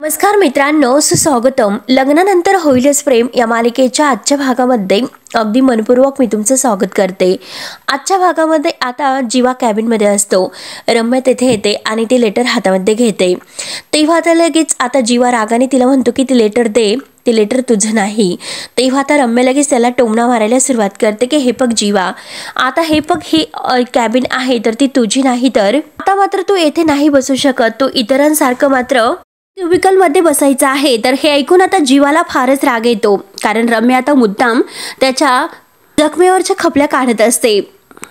नमस्कार मित्रांनो, सुस्वागतम. लग्नानंतर होईलच प्रेम या मालिकेच्या आजच्या भागामध्ये अगदी मनपूर्वक मी तुमचं स्वागत करते. आजच्या भागामध्ये आता जीवा कॅबिनमध्ये असतो. रम्या तेथे येते आणि ती लेटर हातामध्ये घेते. तेव्हा आता लगेच आता जीवा रागाने तिला म्हणतो की ती लेटर दे, ते लेटर तुझं नाही. तेव्हा आता रम्या लगेच त्याला टोमणा मारायला सुरुवात करते की हे बघ जीवा, आता हे बघ ही कॅबिन आहे तर ती तुझी नाही, तर आता मात्र तू येथे नाही बसू शकत, तू इतरांसारखं मात्र क्युबिकल मध्ये बसायचं आहे. तर हे ऐकून आता जीवाला फारच राग येतो, कारण रम्या आता मुद्दाम त्याच्या जखमेवरच्या खपल्या काढत असते.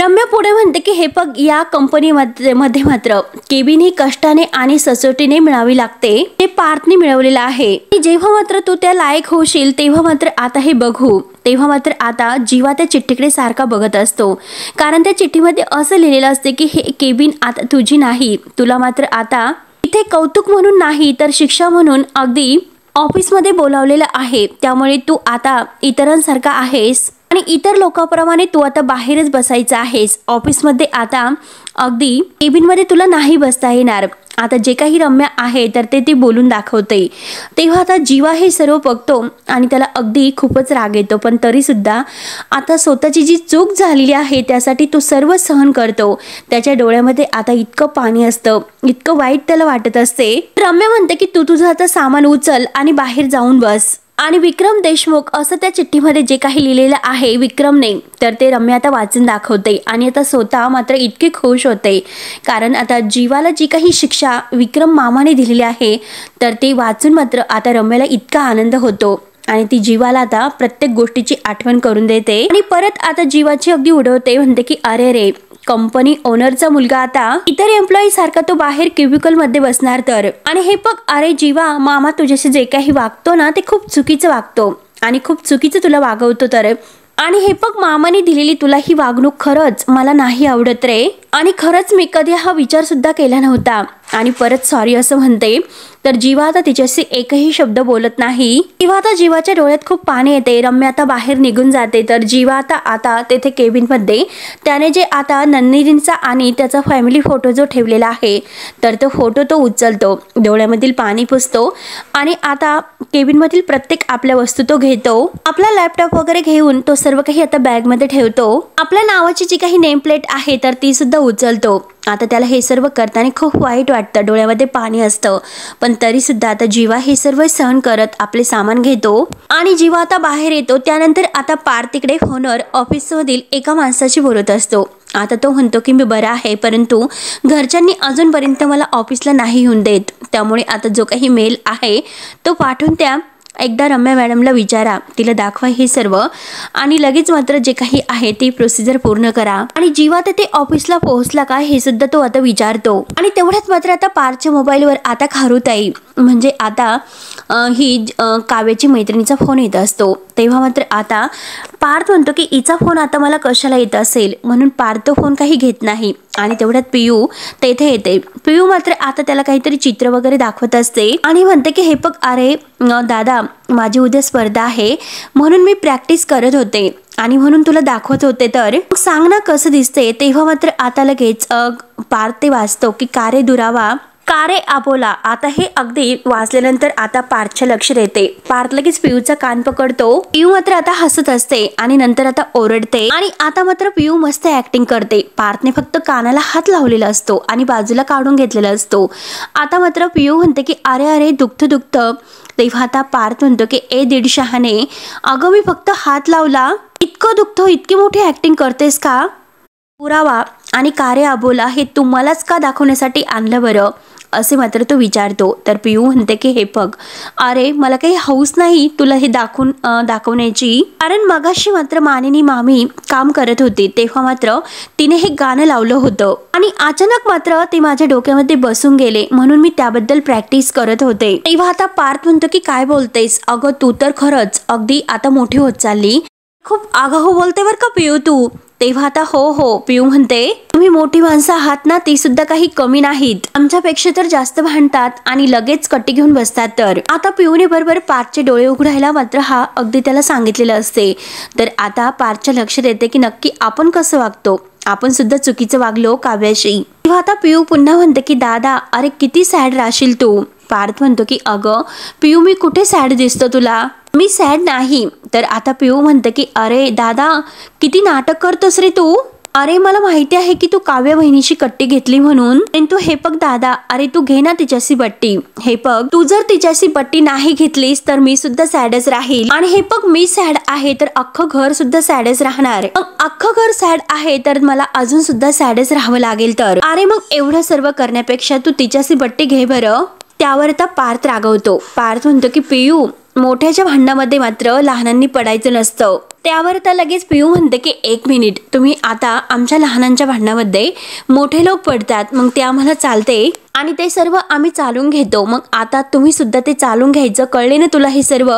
रम्या पुढे म्हणते की हे बघ, या कंपनीमध्ये मात्र केबिन ही कष्टाने आणि सचोटीने मिळावी लागते, ते पार्थने मिळवलेलं आहे. जेव्हा मात्र तू त्या लायक होशील तेव्हा मात्र आता हे बघू. तेव्हा मात्र आता जीवा त्या चिठ्ठीकडे सारखा बघत असतो, कारण त्या चिठ्ठीमध्ये असं लिहिलेलं असते की हे केबिन आता तुझी नाही, तुला मात्र आता इथे कौतुक म्हणून नाही तर शिक्षा म्हणून अगदी ऑफिसमध्ये बोलावलेलं आहे. त्यामुळे तू आता इतरांसारखा आहेस आणि इतर लोकांप्रमाणे तू आता बाहेरच बसायचं आहेस. ऑफिसमध्ये आता अगदी केबिनमध्ये तुला नाही बसता येणार. आता जे काही रम्या आहे तर ते बोलून दाखवते. तेव्हा आता जीवा हे सर्व बघतो आणि त्याला अगदी खूपच राग येतो, पण तरी सुद्धा आता स्वतःची जी चूक झालेली आहे त्यासाठी तो सर्व सहन करतो. त्याच्या डोळ्यामध्ये आता इतकं पाणी असतं, इतकं वाईट त्याला वाटत असते. रम्या म्हणते की तू तुझं आता सामान उचल आणि बाहेर जाऊन बस. आणि विक्रम देशमुख असं त्या चिठ्ठीमध्ये जे काही लिहिलेलं आहे विक्रमने, तर ते रम्या आता वाचून दाखवते आणि आता स्वतः मात्र इतके खुश होते, कारण आता जीवाला जी काही शिक्षा विक्रम मामाने दिलेली आहे तर ते वाचून मात्र आता रम्याला इतका आनंद होतो आणि ती जीवाला आता प्रत्येक गोष्टीची आठवण करून देते आणि परत आता जीवाची अगदी उडवते. म्हणते की अरे रे, कंपनी ओनरचा मुलगा आता इतर एम्प्लॉई सारखा तो बाहेर क्युबिकल मध्ये बसणार तर. आणि हे बघ, अरे जीवा, मामा तुझ्याशी जे काही वागतो ना ते खूप चुकीचं वागतो आणि खूप चुकीचं तुला वागवतो तर. आणि हे बघ, मामाने दिलेली तुला ही वागणूक खरंच मला नाही आवडत रे, आणि खरंच मी कधी हा विचार सुद्धा केला नव्हता. आणि परत सॉरी असं म्हणते. तर जीवा आता तिच्याशी एकही शब्द बोलत नाही. तेव्हा आता जीवाच्या डोळ्यात खूप पाणी येते. रम्या आता बाहेर निघून जाते. तर जीवा आता तेथे केबिन मध्ये त्याने जे आता नंदिनीचा आणि त्याचा फॅमिली फोटो जो ठेवलेला आहे तर तो फोटो तो उचलतो, डोळ्यामधील पाणी पुसतो आणि आता केबिन मधील प्रत्येक आपल्या वस्तू तो घेतो. आपला लॅपटॉप वगैरे घेऊन तो सर्व काही आता बॅग मध्ये ठेवतो. आपल्या नावाची जी काही नेम प्लेट आहे तर ती सुद्धा उचलतो. आता त्याला हे सर्व करताना खूप वाईट वाटतं, डोळ्यामध्ये पाणी असतं, पण तरी सुद्धा आता जीवा हे सर्व सहन करत आपले सामान घेतो आणि जीवा आता बाहेर येतो. त्यानंतर आता पार्थ तिकडे फोनवर ऑफिसमधील एका माणसाशी बोलत असतो. आता तो म्हणतो की मी बरा आहे, परंतु घरच्यांनी अजूनपर्यंत मला ऑफिसला नाही येऊन देत, त्यामुळे आता जो काही मेल आहे तो पाठवून त्या एकदा रम्या मॅडमला विचारा, तिला दाखवा हे सर्व आणि लगेच मात्र जे काही आहे ती प्रोसिजर पूर्ण करा. आणि जीवा ते ऑफिसला पोहोचला का हे सुद्धा तो आता विचारतो. आणि तेवढ्यात मात्र आता पार्थच्या मोबाईलवर आता खारुताई म्हणजे आता ही काव्याची मैत्रिणीचा फोन येत असतो. तेव्हा मात्र आता पार्थ म्हणतो की हिचा फोन आता मला कशाला येत असेल, म्हणून पार्थ तो फोन काही घेत नाही. आणि तेवढ्यात पियू तेथे येते. पियू मात्र आता त्याला काहीतरी चित्र वगैरे दाखवत असते आणि म्हणते की हे बघ, अरे दादा, माझी उद्या स्पर्धा आहे म्हणून मी प्रॅक्टिस करत होते आणि म्हणून तुला दाखवत होते, तर सांग ना कसं दिसते. तेव्हा मात्र आता लगेच पार्थ ते वाचतो की कारे दुरावा कारे आबोला. आता हे अगदी वाचल्यानंतर आता पार्थच्या लक्षात येते. पार्थ लगेच पियूचा कान पकडतो. पियू मात्र आता हसत असते आणि नंतर आता ओरडते आणि आता मात्र पियू मस्त ऍक्टिंग करते. पार्थने फक्त कानाला हात लावलेला असतो आणि बाजूला काढून घेतलेला असतो. आता मात्र पियू म्हणते की अरे अरे दुखत. तेव्हा आता पार्थ म्हणतो की ए दीडशहाने, अगं मी फक्त हात लावला, इतकं दुखतं, इतकी मोठी ऍक्टिंग करतेस का. पुरावा आणि कारे आबोला हे तुम्हालाच का दाखवण्यासाठी आणलं बरं, असे मात्र तो विचारतो. तर पियू म्हणते की हे बघ, अरे मला काही हौस नाही तुला हे दाखवण्याची, कारण मगाशी मात्र मानिनी मामी काम करत होती तेव्हा मात्र तिने हे गाणं लावलं होतं आणि अचानक मात्र ते माझ्या डोक्यामध्ये बसून गेले, म्हणून मी त्याबद्दल प्रॅक्टिस करत होते. तेव्हा आता पार्थ म्हणतो की काय बोलतेस, अगं तू तर खरंच अगदी आता मोठी होत चालली, खूप आगाऊ बोलते बर का पियू तू. तेव्हा आता हो पियू म्हणते, तुम्ही मोठी माणसं आहात ना, ती सुद्धा काही कमी नाहीत, आमच्यापेक्षा तर जास्त भांडतात आणि लगेच कट्टी घेऊन बसतात. तर आता पियूने बरोबर पार्थचे डोळे उघडायला मात्र हा अगदी त्याला सांगितलेलं असते. तर आता पार्थच्या लक्षात येते की नक्की आपण कसं वागतो, आपण सुद्धा चुकीचं वागलो काव्याशी. तेव्हा आता पियू पुन्हा म्हणते की दादा, अरे किती सॅड राहशील तू, पार्थ म्हणतो की अगं पियू, मी कुठे सॅड दिसतो तुला? मी सॅड नाही. तर आता पियू म्हणतं की अरे दादा, किती नाटक करतोस रे तू. अरे मला माहिती आहे की तू काव्य बहिणीची कट्टी घेतली म्हणून, परंतु हे बघ दादा, अरे तू घे ना तिच्याशी बट्टी. हे बघ, तू जर तिच्याशी बट्टी नाही घेतलीस तर मी सुद्धा सॅडच राहील. आणि हे बघ, मी सॅड आहे तर अख्खं घर सुद्धा सॅडच राहणार. मग अख्खं घर सॅड आहे तर मला अजून सुद्धा सॅडच राहावं लागेल. तर अरे मग एवढं सर्व करण्यापेक्षा तू तिच्याशी बट्टी घे बरं. त्यावर आता पार्थ रागवतो. पार्थ म्हणतो की पियू, मोठ्याच्या भांडणामध्ये मात्र लहानांनी पडायचं नसतं. त्यावर आता लगेच पियू म्हणते की एक मिनिट, तुम्ही आता आमच्या लहानांच्या भांडणामध्ये मोठे लोक पडतात, मग ते आम्हाला चालते आणि ते सर्व आम्ही चालून घेतो. मग आता तुम्ही सुद्धा ते चालून घ्यायचं, कळले ना तुला हे सर्व.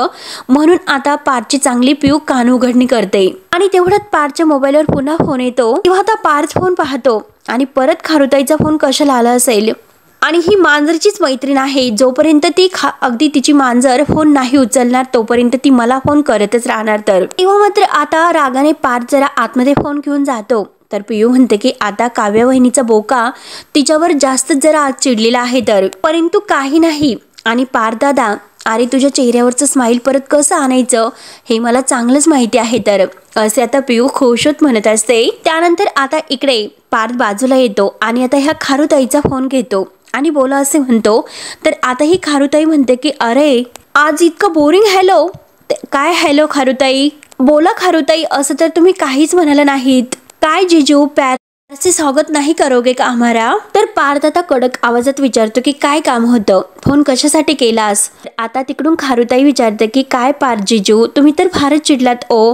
म्हणून आता पार्थची चांगली पियू कान उघडणी करते. आणि तेवढ्यात पार्थच्या मोबाईलवर पुन्हा फोन येतो. तेव्हा आता पार्थ फोन पाहतो आणि परत खारुताईचा फोन कशाला आला असेल. आणि ही मांजरचीच मैत्रीण आहे. जोपर्यंत ती अगदी तिची मांजर फोन नाही उचलणार तोपर्यंत ती मला फोन करतच राहणार. तर तेव्हा मात्र आता रागाने पार्थ जरा आतमध्ये फोन घेऊन जातो. तर पियू म्हणते की आता काव्य वहिनीचा बोका तिच्यावर जास्तच जरा आज चिडलेला आहे. तर परंतु काही नाही. आणि पार्थ दादा, अरे तुझ्या चेहऱ्यावरचं स्माईल परत कसं आणायचं हे मला चांगलंच माहिती आहे. तर असे आता पियू खुश होत म्हणत असते. त्यानंतर आता इकडे पार्थ बाजूला येतो आणि आता ह्या खारुताईचा फोन घेतो आणि बोला असे म्हणतो. तर आता ही खारुताई म्हणते की अरे आज इतकं बोरिंग. हॅलो, काय हॅलो खारुताई, बोला खारुताई. असं तर तुम्ही काहीच म्हणाला नाहीत. काय जिजू, प्यारचे स्वागत नाही करोगे का आम्हाला? तर पार्थ आता कडक आवाजात विचारतो की काय काम होतं, फोन कशासाठी केलास? आता तिकडून खारुताई विचारते की काय पार्थ जिजू, तुम्ही तर फारच चिडलात ओ.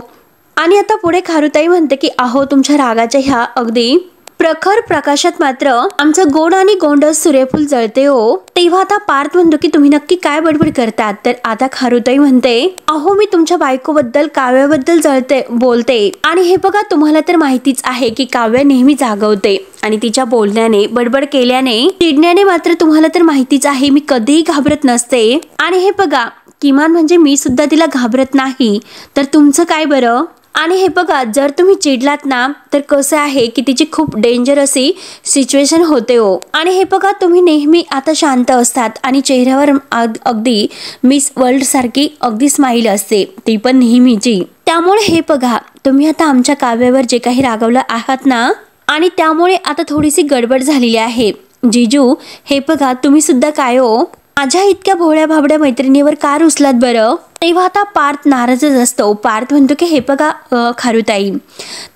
आणि आता पुढे खारुताई म्हणते की अहो, तुमच्या रागाच्या ह्या अगदी प्रखर प्रकाशात मात्र आमचं गोड आणि गोंडस सूर्यफूल जळते हो. तेव्हा आता पार्थ म्हणतो की तुम्ही नक्की काय बडबड करतात? तर आता खारुताई म्हणते अहो, मी तुमच्या बायकोबद्दल, काव्याबद्दल बोलते. आणि हे बघा, तुम्हाला तर माहितीच आहे की काव्य नेहमी जागवते आणि तिच्या बोलण्याने, बडबड केल्याने, चिडण्याने मात्र तुम्हाला तर माहितीच आहे मी कधीही घाबरत नसते. आणि हे बघा, किमान म्हणजे मी सुद्धा तिला घाबरत नाही. तर तुमचं काय बरं? आणि हे बघा, जर तुम्ही चिडलात ना तर कसं आहे की तिची खूप डेंजर अशी सिच्युएशन होते हो. आणि हे बघा, तुम्ही नेहमी आता शांत असतात आणि चेहऱ्यावर अगदी मिस वर्ल्ड सारखी अगदी स्माईल असते, ती पण नेहमीची. त्यामुळे हे बघा, तुम्ही आता आमच्या काव्यावर जे काही रागवलं आहात ना, आणि त्यामुळे आता थोडीशी गडबड झालेली आहे. जिजू, हे बघा, तुम्ही सुद्धा काय हो, माझ्या इतक्या भोळ्या भाबड्या मैत्रिणीवर का रुसलात बरं? तेव्हा आता पार्थ नाराजच असतो. पार्थ म्हणतो की हे बघा खारुताई,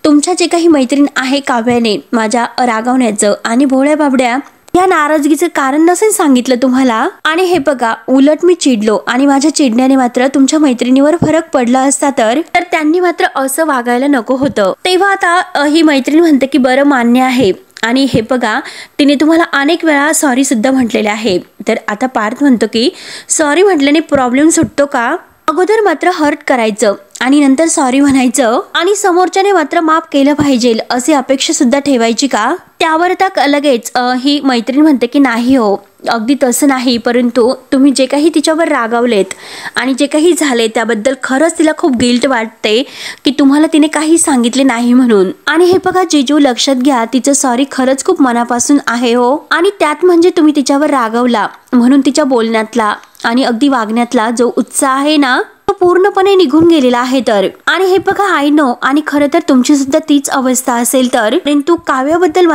तुमच्या जे काही मैत्रीण आहे काव्याने माझ्या रागवण्याचं आणि भोळ्या बाबड्या या नाराजगीचं कारण नसेल सांगितलं तुम्हाला. आणि हे बघा, उलट मी चिडलो आणि माझ्या चिडण्याने मात्र तुमच्या मैत्रिणीवर फरक पडला असता तर त्यांनी मात्र असं वागायला नको होतं. तेव्हा आता ही मैत्रीण म्हणते की बरं, मान्य आहे. आणि हे बघा, तिने तुम्हाला अनेक वेळा सॉरी सुद्धा म्हटलेले आहे. तर आता पार्थ म्हणतो की सॉरी म्हटल्याने प्रॉब्लेम सुटतो का? अगोदर मात्र हर्ट करायचं आणि नंतर सॉरी म्हणायचं आणि समोरच्याने मात्र माफ केलं पाहिजे अशी अपेक्षा सुद्धा ठेवायची का? त्यावर आता लगेच ही मैत्रीण म्हणते की नाही हो, अगदी तसं नाही, परंतु तुम्ही जे काही तिच्यावर रागावलेत आणि जे काही झाले त्याबद्दल खरंच तिला खूप गिल्ट वाटते की तुम्हाला तिने काही सांगितले नाही म्हणून. आणि हे बघा जिजू, लक्षात घ्या, तिचं सॉरी खरंच खूप मनापासून आहे हो. आणि त्यात म्हणजे तुम्ही तिच्यावर रागावला म्हणून तिच्या बोलण्यातला आणि अगदी वागण्यातला जो उत्साह आहे ना, तो पूर्णपणे निघून गेलेला आहे. तर आणि हे बघा, आय नो, आणि खरं तर तुमची सुद्धा तीच अवस्था असेल. तर परंतु काव्याबद्दल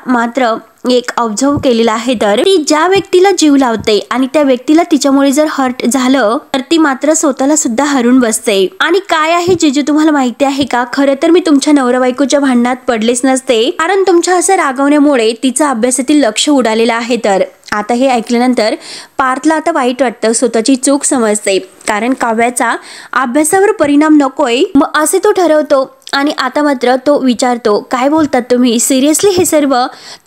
मात्र एक ऑब्झर्व केलेला आहे. तर ती ज्या व्यक्तीला जीव लावते आणि त्या व्यक्तीला तिच्यामुळे जर हर्ट झालं तर ती मात्र स्वतःला सुद्धा हरून बसते. आणि काय आहे जिजू, तुम्हाला माहिती आहे का, खरं तर मी तुमच्या नवरा बायकोच्या भांडणात पडलेच नसते, कारण तुमच्या असं रागवण्यामुळे तिचं अभ्यासातील लक्ष उडालेलं आहे. तर आता हे ऐकल्यानंतर पार्थला आता वाईट वाटतं, स्वतःची चूक समजते, कारण काव्याचा अभ्यासावर परिणाम नकोय मग असे तो ठरवतो. आणि आता मात्र तो विचारतो, काय बोलतात तुम्ही, सिरियसली हे सर्व?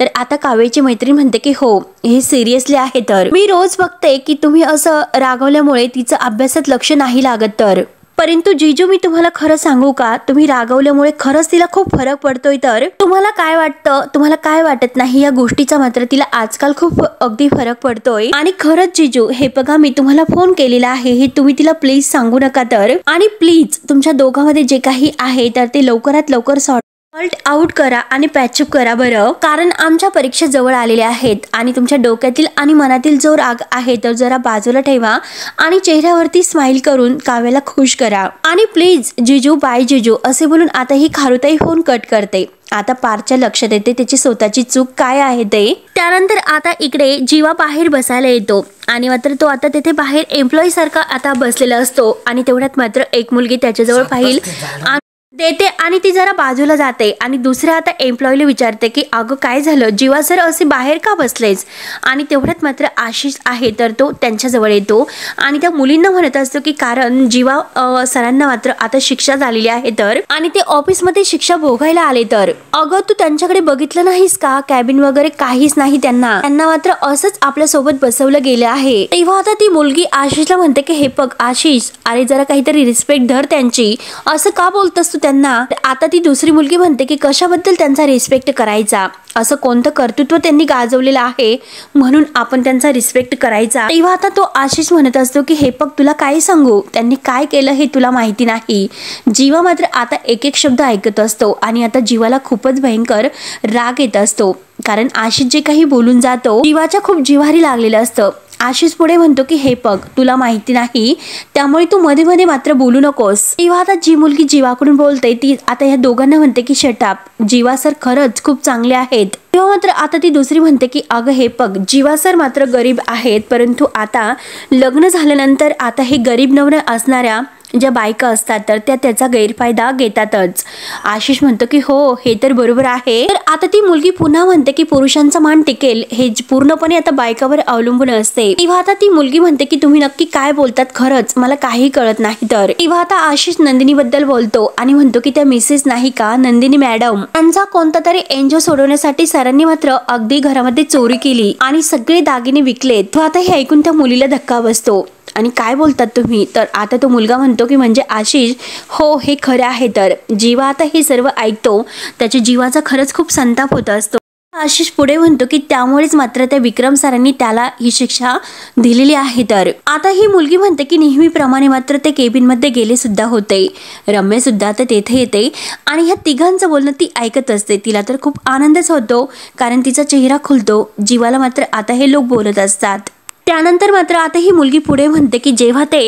तर आता काव्याची मैत्रीण म्हणते की हो, हे सिरियसली आहे. तर मी रोज बघते की तुम्ही असं रागवल्यामुळे तिचं अभ्यासात लक्ष नाही लागत. तर परंतु जिजू, मी तुम्हाला खरं सांगू का, तुम्ही रागवल्यामुळे खरंच तिला खूप फरक पडतोय. तर तुम्हाला काय वाटतं, तुम्हाला काय वाटत नाही या गोष्टीचा मात्र तिला आजकाल खूप अगदी फरक पडतोय. आणि खरंच जिजू, हे बघा, मी तुम्हाला फोन केलेला आहे, हे तुम्ही तिला प्लीज सांगू नका. तर आणि प्लीज तुमच्या दोघांमध्ये जे काही आहे तर ते लवकरात लवकर सॉर्ट फॉल्ट आउट करा आणि पॅचअप करा बरं, कारण आमच्या परीक्षा जवळ आलेल्या आहेत आणि तुमच्या डोक्यातील आणि मनातील जो राग आहे तो जरा बाजूला ठेवा आणि चेहऱ्यावरती स्माइल करून काव्याला खुश करा. आणि प्लीज जिजू बाय जिजू असे बोलून आता ही खारुताई फोन कट करते. आता पारच्या लक्षात येते त्याची स्वतःची चूक काय आहे ते. त्यानंतर आता इकडे जीवा बाहेर बसायला येतो आणि मात्र तो आता तिथे बाहेर एम्प्लॉई सारखा आता बसलेला असतो आणि तेवढ्यात मात्र एक मुलगी त्याच्याजवळ पाहिल देते आणि ती जरा बाजूला जाते आणि दुसऱ्या आता एम्प्लॉईला विचारते की अगं काय झालं जीवा सर असे बाहेर का बसलेच. आणि तेवढ्यात मात्र आशिष आहे तर तो त्यांच्याजवळ येतो आणि त्या मुलींना म्हणत असतो की कारण जीवा सरांना मात्र आता शिक्षा झालेली आहे तर आणि ते ऑफिसमध्ये शिक्षा भोगायला आले तर अगं तू त्यांच्याकडे बघितलं नाहीस का, कॅबिन वगैरे काहीच नाही त्यांना मात्र असंच आपल्या सोबत बसवलं गेलं आहे. तेव्हा आता ती मुलगी आशिषला म्हणते की हे बघ आशिष अरे जरा काहीतरी रिस्पेक्ट धर त्यांची, असं का बोलतस तू त्यांना. आता ती दुसरी मुलगी म्हणते की कशाबद्दल त्यांचा रिस्पेक्ट करायचा, असं कोणतं कर्तृत्व त्यांनी गाजवलेलं आहे म्हणून आपण त्यांचा रिस्पेक्ट करायचा. तेव्हा आता तो आशिष म्हणत असतो की हे बघ तुला काय सांगू त्यांनी काय केलं हे तुला माहिती नाही. जीवा मात्र आता एक एक शब्द ऐकत असतो आणि आता जीवाला खूपच भयंकर राग येत असतो कारण आशिष जे काही बोलून जातो जीवाच्या खूप जिव्हारी लागलेलं असतं. आशिष पुढे म्हणतो की हे बघ तुला माहिती नाही त्यामुळे तू मध्ये मध्ये मात्र बोलू नकोस. तेव्हा आता जी मुलगी जीवाकडून बोलते ती आता ह्या दोघांना म्हणते की शटअप, जीवा सर खरंच खूप चांगले आहेत. तेव्हा मात्र आता ती दुसरी म्हणते की अगं हे बघ जीवा सर मात्र गरीब आहेत परंतु आता लग्न झाल्यानंतर आता हे गरीब नवरा असणाऱ्या ज्या बायका असतात तर त्या त्याचा गैरफायदा घेतातच. आशिष म्हणतो की हो हे तर बरोबर आहे. तर आता ती मुलगी पुन्हा म्हणते की पुरुषांचा मान टिकेल हे पूर्णपणे आता बायकावर अवलंबून असते. तेव्हा आता ती मुलगी म्हणते की तुम्ही नक्की काय बोलतात खरंच मला काही कळत नाही. तर तेव्हा आता आशिष नंदिनी बद्दल बोलतो आणि म्हणतो की त्या मिसेस नाही का नंदिनी मॅडम त्यांचा कोणता तरी एनजीओ सोडवण्यासाठी सरांनी मात्र अगदी घरामध्ये चोरी केली आणि सगळे दागिने विकलेत. तो आता हे ऐकून त्या मुलीला धक्का बसतो आणि काय बोलतात तुम्ही. तर आता तो मुलगा म्हणतो की म्हणजे आशिष हो हे खरं आहे. तर जीवा आता हे सर्व ऐकतो त्याच्या जीवाचा खरंच खूप संताप होत असतो. आशिष पुढे म्हणतो की त्यामुळेच मात्र त्या विक्रम सरांनी त्याला ही शिक्षा दिलेली आहे. तर आता ही मुलगी म्हणते की नेहमीप्रमाणे मात्र ते केबिन मध्ये गेले सुद्धा होते. रम्या सुद्धा आता तेथे येते आणि ह्या तिघांचं बोलणं ती ऐकत असते. तिला तर खूप आनंदच होतो कारण तिचा चेहरा खुलतो. जीवाला मात्र आता हे लोक बोलत असतात. त्यानंतर मात्र आता ही मुलगी पुढे म्हणते की जेव्हा ते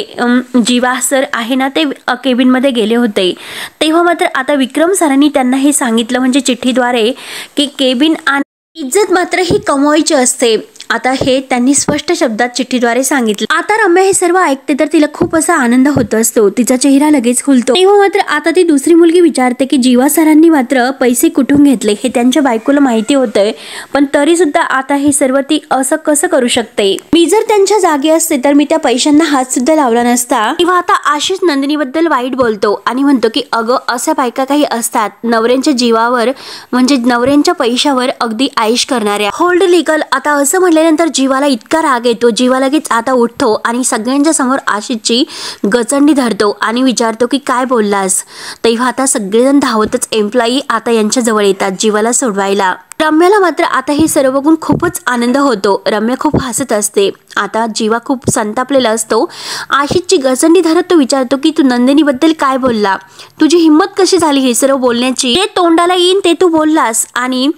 जीवा सर आहे ना ते केबिनमध्ये गेले होते तेव्हा मात्र आता विक्रम सरांनी त्यांना हे सांगितलं म्हणजे चिठ्ठीद्वारे की केबिन आणि इज्जत मात्र ही कमवायची असते. आता हे त्यांनी स्पष्ट शब्दात चिठ्ठीद्वारे सांगितलं. आता रम्या हे सर्व ऐकते तर तिला खूप असा आनंद होत असतो. तिचा चेहरा लगेच खुलतो. तेव्हा मात्र आता ती दुसरी मुलगी विचारते की जीवा सरांनी मात्र पैसे कुठून घेतले हे त्यांच्या बायकोला माहिती होतंय पण तरी सुद्धा आता हे सर्व ती असं कसं करू शकते. मी जर त्यांच्या जागी असते तर मी त्या पैशांना हात सुद्धा लावला नसता. तेव्हा आता आशिष नंदिनी बद्दल वाईट बोलतो आणि म्हणतो की अगं अशा बायका काही असतात नवऱ्यांच्या जीवावर म्हणजे नवऱ्यांच्या पैशावर अगदी आईश करणाऱ्या. होल्ड लिगल आता असं म्हणल्यानंतर जीवाला इतका राग येतो. जीवा लगेच आता उठतो आणि सगळ्यांच्या समोर आशिषची गचंडी धरतो आणि विचारतो की काय बोललास. तेव्हा आता सगळेजण धावतच एम्प्लॉई आता यांच्या जवळ येतात जीवाला सोडवायला. रम्याला मात्र आता हे सर्व बघून खूपच आनंद होतो. रम्या खूप हसत असते. आता जीवा खूप संतापलेला असतो. आशिषची गचंडी धरत तो विचारतो की तू नंदिनी बद्दल काय बोलला, तुझी हिंमत कशी झाली हे सर्व बोलण्याची, ते तोंडाला येईन ते तू बोललास आणि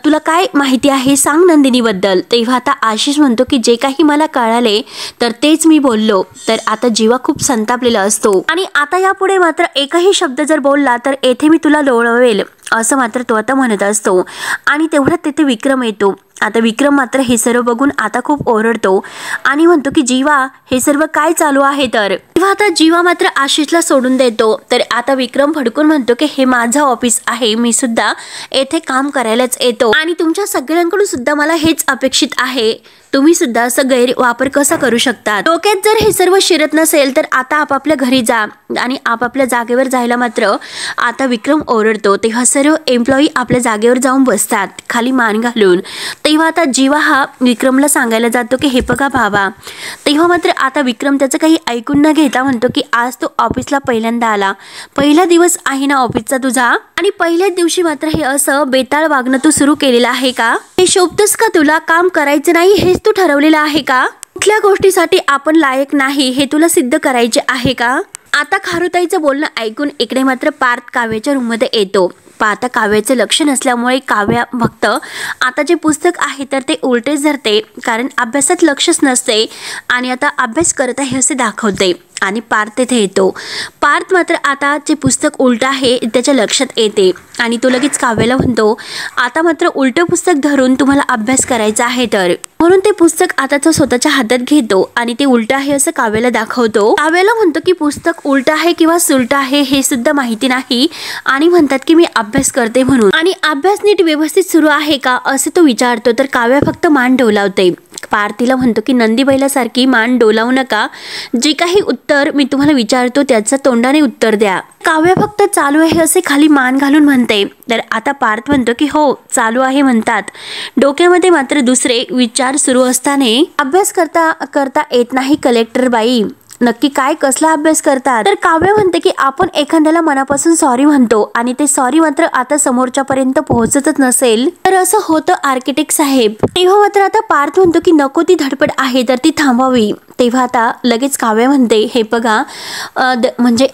तुला काय माहिती आहे सांग नंदिनी बद्दल. तेव्हा आता आशिष म्हणतो की जे काही मला कळाले तर तेच मी बोललो. तर आता जीवा खूप संतापलेला असतो आणि आता यापुढे मात्र एकही शब्द जर बोलला तर येथे मी तुला लोळवेल असं मात्र तो आता म्हणत असतो. आणि तेवढ्यात तिथे विक्रम येतो. आता विक्रम मात्र हे सर्व बघून आता खूप ओरडतो आणि म्हणतो की जीवा हे सर्व काय चालू आहे. तर तेव्हा आता जीवा मात्र आशिषला सोडून देतो. तर आता विक्रम भडकून म्हणतो की हे माझं ऑफिस आहे, मी सुद्धा येथे काम करायलाच येतो आणि तुमच्या सगळ्यांकडून सुद्धा मला हेच अपेक्षित आहे. तुम्ही सुद्धा असं गैरवापर कसा करू शकता. डोक्यात जर हे सर्व शिरत नसेल तर आता आपापल्या घरी जा आणि आपापल्या जागेवर जायला मात्र आता विक्रम ओरडतो. तेव्हा सर्व एम्प्लॉई आपल्या जागेवर जाऊन बसतात खाली मान घालून. तेव्हा आता जीवा हा विक्रमला सांगायला जातो की हे बघा बाबा. तेव्हा मात्र आता विक्रम त्याचं काही ऐकून न घेता म्हणतो की आज तो ऑफिसला पहिल्यांदा आला, पहिला दिवस आहे ना ऑफिसचा तुझा आणि पहिल्याच दिवशी मात्र हे असं बेताळ वागणं तू सुरू केलेलं आहे का. हे शोभतस का तुला, काम करायचं नाही हेच तू ठरवलेलं आहे का, कुठल्या गोष्टीसाठी आपण लायक नाही हे तुला सिद्ध करायचे आहे का. आता खारुताईचं बोलणं ऐकून इकडे मात्र पार्थ काव्याच्या रूममध्ये येतो. आता काव्याचे लक्ष नसल्यामुळे काव्या फक्त आता जे पुस्तक आहे तर ते उलटेच धरते, कारण अभ्यासात लक्षच नसते आणि आता अभ्यास करत आहे असे दाखवते. आणि पार्थ तेथे येतो. पार्थ मात्र आता जे पुस्तक उलट आहे त्याच्या लक्षात येते आणि तो लगेच काव्याला म्हणतो, आता मात्र उलटं पुस्तक धरून तुम्हाला अभ्यास करायचा आहे तर. म्हणून ते पुस्तक आता तो स्वतःच्या हातात घेतो आणि ते उलट आहे असं काव्याला दाखवतो. काव्याला म्हणतो की पुस्तक उलट आहे किंवा सुलट आहे हे सुद्धा माहिती नाही आणि म्हणतात की मी अभ्यास करते म्हणून. आणि अभ्यास नीट व्यवस्थित सुरू आहे का असे तो विचारतो, तर काव्या फक्त मान डोलावते. पार्थिला म्हणतो की नंदी बैलासारखी मान डोलावू नका, जे काही उत्तर मी तुम्हाला विचारतो त्याचं तोंडाने उत्तर द्या. काव्या फक्त चालू आहे असे खाली मान घालून म्हणते. तर आता पार्थ म्हणतो की हो चालू आहे म्हणतात. डोक्यामध्ये मात्र दुसरे विचार सुरू असताना अभ्यास करता येत नाही कलेक्टर बाई, नक्की काय कसला अभ्यास करतात. तर काव्य म्हणते की आपण एखाद्याला मनापासून सॉरी म्हणतो आणि ते सॉरी मात्र आता समोरच्या पर्यंत पोहोचतच नसेल तर असं होतं आर्किटेक्ट साहेब. तेव्हा मात्र आता पार्थ म्हणतो की नको ती धडपड आहे तर ती थांबवावी. तेव्हा आता लगेच काव्य म्हणते हे बघा म्हणजे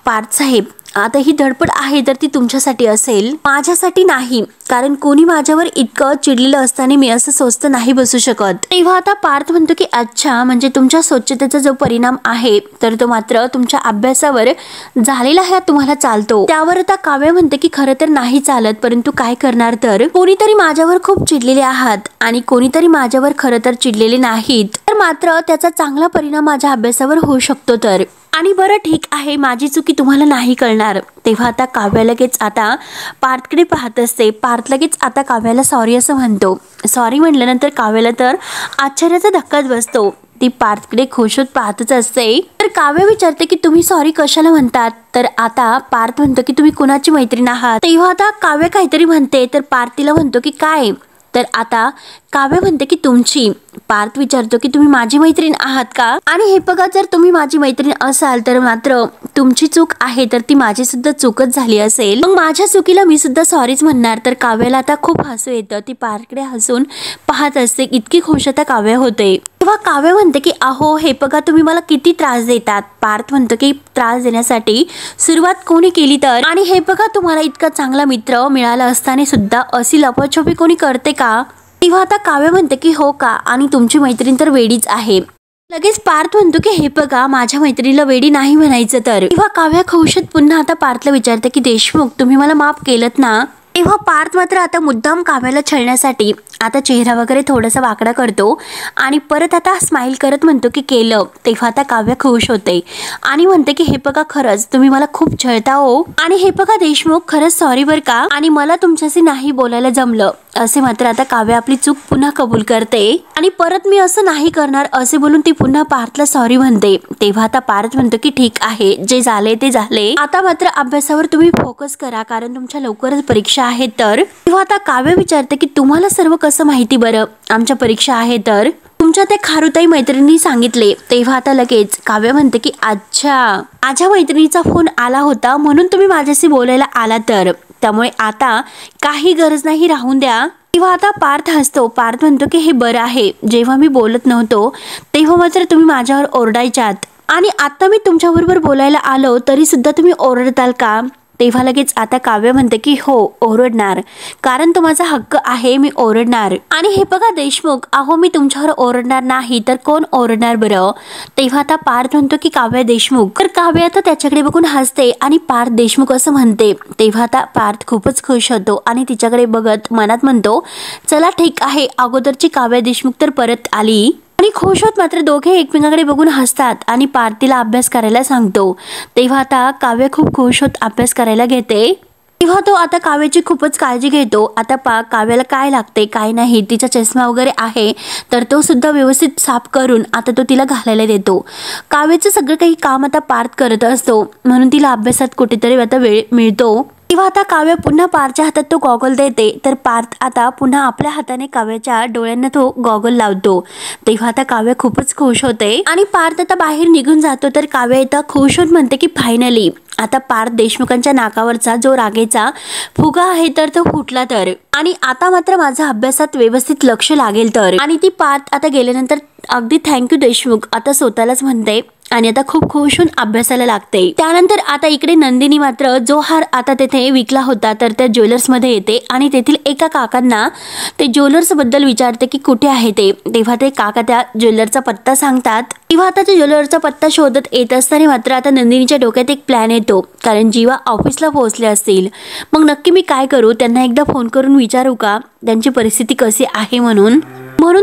पार्थ साहेब, आता ही धडपड आहे तर ती तुमच्यासाठी असेल, माझ्यासाठी नाही, कारण कोणी माझ्यावर इतकं चिडलेलं असताना मी असं स्वस्त नाही बसू शकत. तेव्हा आता पार्थ म्हणतो की अच्छा, म्हणजे तुमच्या स्वच्छतेचा जो परिणाम आहे तर तो मात्र तुमच्या अभ्यासावर झालेला आहे तुम्हाला चालतो. त्यावर आता काव्य म्हणते की खरं तर नाही चालत, परंतु काय करणार, तर कोणीतरी माझ्यावर खूप चिडलेले आहात आणि कोणीतरी माझ्यावर खरं तर चिडलेले नाहीत, तर मात्र त्याचा चांगला परिणाम माझ्या अभ्यासावर होऊ शकतो. तर आणि बरं ठीक आहे, माझी चुकी तुम्हाला नाही कळणार. तेव्हा आता काव्या लगेच आता पार्थकडे पाहत असते. पार्थ लगेच आता काव्याला सॉरी असं म्हणतो. सॉरी म्हटल्यानंतर काव्याला तर आश्चर्याचा धक्काच बसतो. ती पार्थकडे खुश होत पाहतच असते. तर काव्य विचारते की तुम्ही सॉरी कशाला म्हणतात. तर आता पार्थ म्हणतो की तुम्ही कुणाची मैत्रीण आहात. तेव्हा आता काव्य काहीतरी म्हणते तर पार्थ तिला म्हणतो की काय. तर आता काव्य म्हणते की तुमची. पार्थ विचारतो की तुम्ही माझी मैत्रीण आहात का. आणि हे बघा, जर तुम्ही माझी मैत्रीण असाल तर मात्र तुमची चूक आहे तर ती माझी सुद्धा चूकच झाली असेल, मग माझ्या चुकीला मी सुद्धा सॉरीच म्हणणार. तर काव्याला आता खूप हसू येतं. ती पार्थकडे हसून पाहत असते. इतकी खुश आता काव्य होते. तेव्हा काव्य म्हणते की अहो हे बघा तुम्ही मला किती त्रास देतात. पार्थ म्हणतो की त्रास देण्यासाठी सुरुवात कोणी केली तर. आणि हे बघा तुम्हाला इतका चांगला मित्र मिळाला असताना सुद्धा अशी लपाछपी कोणी करते का. तेव्हा आता काव्य म्हणते की हो का, आणि तुमची मैत्रीण तर वेडीच आहे. लगेच पार्थ म्हणतो की हे बघा माझ्या मैत्रिणीला वेडी नाही म्हणायचं तर. तेव्हा काव्य खुशत पुन्हा आता पार्थला विचारते की देशमुख तुम्ही मला माफ केलत ना. तेव्हा पार्थ मात्र आता मुद्दाम काव्याला छळण्यासाठी आता चेहरा वगैरे थोडासा वाकडा करतो आणि परत आता स्माइल करत म्हणतो की केलं. तेव्हा आता काव्य खुश होते आणि म्हणते की हे बघा खरंच तुम्ही मला खूप छळता हो, आणि हे बघा देशमुख खरंच सॉरी बर का, आणि मला तुमच्याशी नाही बोलायला जमलं असे मात्र आता काव्य आपली चूक पुन्हा कबूल करते आणि परत मी असं नाही करणार असे बोलून ती पुन्हा पार्थला सॉरी म्हणते. तेव्हा आता पार्थ म्हणतो की ठीक आहे, जे झाले ते झाले, आता मात्र अभ्यासावर तुम्ही फोकस करा कारण तुमच्या लवकरच परीक्षा आहे. तर तेव्हा आता काव्य विचारते की तुम्हाला सर्व कसं माहिती बरं, आमच्या परीक्षा आहे तर. तुमच्या त्या खारुताई मैत्रिणी सांगितले. तेव्हा आता लगेच काव्य म्हणते की अच्छा, माझ्या मैत्रिणीचा फोन आला होता म्हणून तुम्ही माझ्याशी बोलायला आला तर, त्यामुळे आता काही गरज नाही, राहून द्या. तेव्हा आता पार्थ हसतो. पार्थ म्हणतो की हे बरं आहे, जेव्हा मी बोलत नव्हतो तेव्हा मात्र तुम्ही माझ्यावर ओरडायच्यात आणि आता मी तुमच्याबरोबर बोलायला आलो तरी सुद्धा तुम्ही ओरडताल का. तेव्हा लगेच आता काव्य म्हणते की हो ओरडणार, कारण तो माझा हक्क आहे, मी ओरडणार. आणि हे बघा देशमुख, अहो मी तुमच्यावर ओरडणार नाही तर कोण ओरडणार बरं. तेव्हा आता पार्थ म्हणतो की काव्य देशमुख. तर काव्य आता त्याच्याकडे बघून हसते आणि पार्थ देशमुख असं म्हणते. तेव्हा आता पार्थ खूपच खुश होतो आणि तिच्याकडे बघत मनात म्हणतो चला ठीक आहे, अगोदरची काव्य देशमुख तर परत आली. आणि खुश होत मात्र दोघे एकमेकांकडे बघून हसतात आणि पार्थीला अभ्यास करायला सांगतो. तेव्हा आता काव्य खूप खुश होत अभ्यास करायला घेते. तेव्हा तो आता काव्याची खूपच काळजी घेतो. आता काव्याला काय लागते काय नाही, तिचा चष्मा वगैरे आहे तर तो सुद्धा व्यवस्थित साफ करून आता तो तिला घालायला देतो. काव्याचं सगळं काही काम आता पार्थ करत असतो म्हणून तिला अभ्यासात कुठेतरी आता वेळ मिळतो. तेव्हा आता काव्य पुन्हा पार्थच्या हातात तो गॉगल देते. तर पार्थ आता पुन्हा आपल्या हाताने काव्याच्या डोळ्यांना तो गॉगल लावतो. तेव्हा आता काव्य खूपच खुश होते आणि पार्थ आता बाहेर निघून जातो. तर काव्य आता खुश होत म्हणते की फायनली आता पार्थ देशमुखांच्या नाकावरचा जो रागेचा फुगा आहे तर तो फुटला तर, आणि आता मात्र माझा अभ्यासात व्यवस्थित लक्ष लागेल तर. आणि ती पार्थ आता गेल्यानंतर अगदी थँक्यू देशमुख आता स्वतःलाच म्हणते. आणि आता खूप खुश होऊन अभ्यासाला लागते। त्यानंतर आता इकडे नंदिनी मात्र जो हार आता तेथे विकला होता तर त्या ज्वेलर्स मध्ये येते आणि तेथील एका काकांना ते ज्वेलर्स बद्दल विचारते की कुठे आहे ते। तेव्हा ते काका त्या ज्वेलरचा पत्ता सांगतात। तेव्हा आता त्या ज्वेलरचा पत्ता शोधत येत असताना मात्र आता नंदिनीच्या डोक्यात एक प्लॅन येतो, कारण जीवा ऑफिसला पोहोचले असतील, मग नक्की मी काय करू, त्यांना एकदा फोन करून विचारू का त्यांची परिस्थिती कशी आहे म्हणून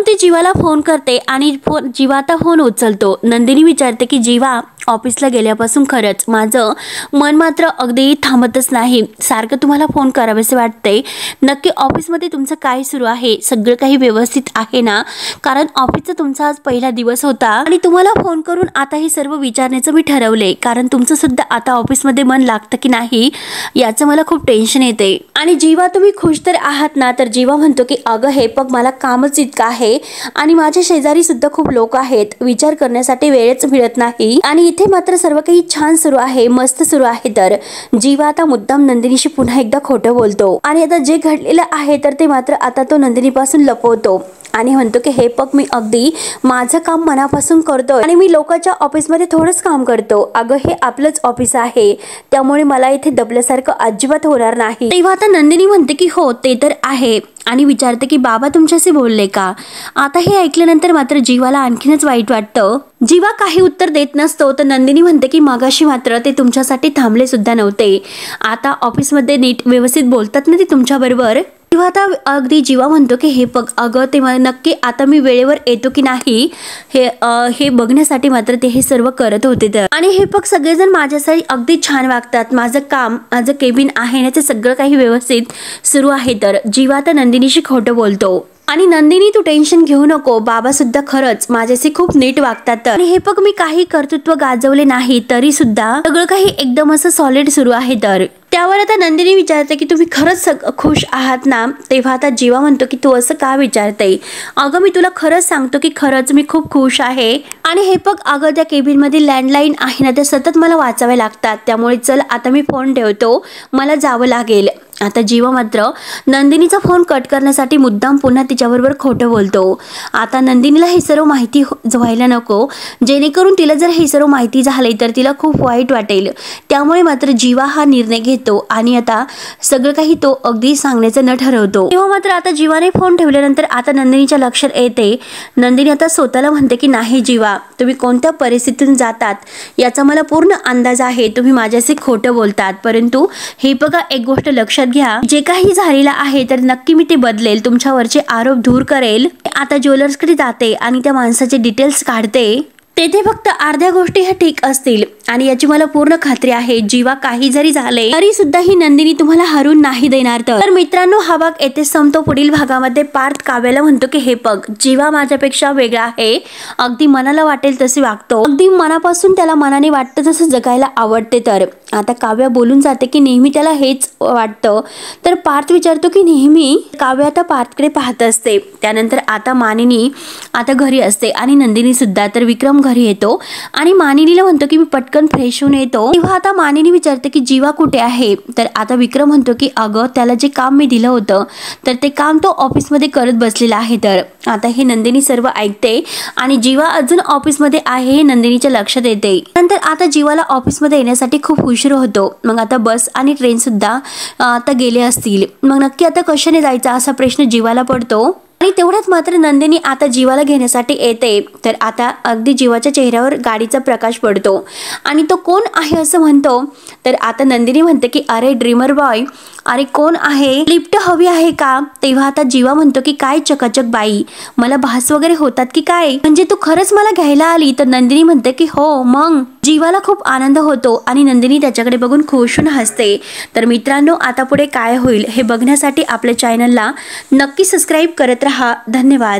ती जीवाला फोन करते आणि जीवा आता फोन उचलतो। नंदिनी विचारते की जीवा, ऑफिसला गेल्यापासून खरंच माझं मन मात्र अगदी थांबतच नाही, सारखं तुम्हाला फोन करावेसे वाटते। नक्की ऑफिसमध्ये तुमचं काय सुरू आहे, सगळं काही व्यवस्थित आहे ना, कारण ऑफिसचा तुमचा आज पहिला दिवस होता आणि तुम्हाला फोन करून आता हे सर्व विचारण्याचं मी ठरवले, कारण तुमचं सुद्धा आता ऑफिसमध्ये मन लागतं की नाही याचं मला खूप टेन्शन येते। आणि जीवा, तुम्ही खुश तर आहात ना? तर जीवा म्हणतो की अगं हे बघ, मला कामच इतकं आहे आणि माझ्या शेजारी सुद्धा खूप लोक आहेत, विचार करण्यासाठी वेळच मिळत नाही आणि इथे मात्र सर्व काही छान सुरू आहे, मस्त सुरू आहे। तर जीवा आता मुद्दाम नंदिनीशी पुन्हा एकदा खोटं बोलतो आणि आता जे घडलेलं आहे तर ते मात्र आता तो नंदिनीपासून लपवतो आणि म्हणतो की हे बघ, मी अगदी माझं काम मनापासून करतो आणि मी लोकांच्या ऑफिसमध्ये थोडंच काम करतो, अगं हे आपलंच ऑफिस आहे, त्यामुळे मला इथे दबल्यासारखं अजिबात होणार नाही। तेव्हा आता नंदिनी म्हणते की हो ते तर आहे आणि विचारते की बाबा तुमच्याशी बोलले का? आता हे ऐकल्यानंतर मात्र जीवाला आणखीनच वाईट वाटतं। जीवा काही उत्तर देत नसतो तर नंदिनी म्हणते की मगाशी मात्र ते तुमच्यासाठी थांबले सुद्धा नव्हते, आता ऑफिसमध्ये नीट व्यवस्थित बोलतात ना ते तुमच्या बरोबर। तेव्हा आता अगदी जीवा म्हणतो की हे बघ अगं, ते नक्की आता मी वेळेवर येतो की नाही हे बघण्यासाठी मात्र ते हे सर्व करत होते। तर आणि हे बघ, सगळेजण माझ्यासाठी अगदी छान वागतात, माझं काम, माझं केबिन आहे ना, ते सगळं काही व्यवस्थित सुरू आहे। तर जीवा आता नंदिनीशी खोटं बोलतो आणि नंदिनी तू टेन्शन घेऊ नको, बाबा सुद्धा खरंच माझ्याशी खूप नीट वागतात आणि हे बघ, मी काही कर्तृत्व गाजवले नाही तरी सुद्धा सगळं काही एकदम असं सॉलिड सुरू आहे। तर त्यावर आता नंदिनी विचारते की तुम्ही खरंच खुश आहात ना? तेव्हा आता जीवा म्हणतो की तू असं का विचारते, अगं मी तुला खरंच सांगतो की खरंच मी खूप खुश आहे आणि हे बघ अगं, त्या केबिन मध्ये लँडलाईन आहे ना, ते सतत मला वाचावे लागतात, त्यामुळे चल आता मी फोन ठेवतो, मला जावं लागेल। आता जीवा मात्र नंदिनीचा फोन कट करण्यासाठी मुद्दाम पुन्हा तिच्याबरोबर खोटं बोलतो। आता नंदिनीला हे सर्व माहिती व्हायला नको, जेणेकरून तिला जर हे सर्व माहिती झाले तर तिला खूप वाईट वाटेल, त्यामुळे मात्र जीवा हा निर्णय घेतो आणि आता सगळं काही तो अगदी सांगण्याचं न ठरवतो। तेव्हा मात्र आता जीवाने फोन ठेवल्यानंतर आता नंदिनीच्या लक्षात येते, नंदिनी आता स्वतःला म्हणते की नाही जीवा, तुम्ही कोणत्या परिस्थितीतून जातात याचा मला पूर्ण अंदाज आहे, तुम्ही माझ्याशी खोटं बोलतात, परंतु हे बघा एक गोष्ट लक्षात घ्या, जे काही झालेलं आहे तर नक्की मी ते बदलेल, तुमच्यावरचे आरोप दूर करेल। आता ज्वेलर्सकडे जाते आणि त्या माणसाचे डिटेल्स काढते, तेथे फक्त अर्ध्या गोष्टी ह्या ठीक असतील आणि याची मला पूर्ण खात्री आहे, जीवा काही जरी झाले तरी सुद्धा ही नंदिनी तुम्हाला हरून नाही देणार। तर मित्रांनो, हा भाग येथे संपतो। पुढील भागामध्ये पार्थ काव्याला म्हणतो की हे बघ, जीवा माझ्यापेक्षा वेगळा आहे, अगदी मनाला वाटेल तसे वागतो, अगदी मनापासून त्याला मनाने वाटतं तसं जगायला आवडते। तर आता काव्या बोलून जाते की नेहमी त्याला हेच वाटतं। तर पार्थ विचारतो की नेहमी? काव्या आता पार्थकडे पाहत असते। त्यानंतर आता मानिनी आता घरी असते आणि नंदिनी सुद्धा। तर विक्रम घरी येतो आणि मानिनीला म्हणतो की मी पटकन फ्रेश होऊन येतो। तेव्हा आता मानिनी विचारते की जीवा कुठे आहे? तर आता विक्रम म्हणतो की अगं, त्याला जे काम मी दिलं होतं तर ते काम तो ऑफिसमध्ये करत बसलेला आहे। तर आता हे नंदिनी सर्व ऐकते आणि जीवा अजून ऑफिसमध्ये आहे हे नंदिनीच्या लक्षात येते। नंतर आता जीवाला ऑफिसमध्ये येण्यासाठी खूप उशीर होतो, मग आता बस आणि ट्रेन सुद्धा आता गेले असतील, मग नक्की आता कशाने जायचा असा प्रश्न जीवाला पडतो आणि तेवढ्यात मात्र नंदिनी आता जीवाला घेण्यासाठी येते। तर आता अगदी जीवाच्या चेहऱ्यावर गाडीचा प्रकाश पडतो आणि तो कोण आहे असं म्हणतो। तर आता नंदिनी म्हणते की अरे ड्रीमर बॉय, अरे कोण आहे, लिफ्ट हवी आहे का? तेव्हा आता जीवा म्हणतो की काय चकाचक बाई, मला भास वगैरे होतात की काय, म्हणजे तू खरंच मला घ्यायला आली? तर नंदिनी म्हणते की हो। मग जीवाला खूप आनंद होतो आणि नंदिनी त्याच्याकडे बघून खुश होऊन हसते। तर मित्रांनो, आता पुढे काय होईल हे बघण्यासाठी आपल्या चॅनलला नक्की सबस्क्राईब करत रहा। धन्यवाद।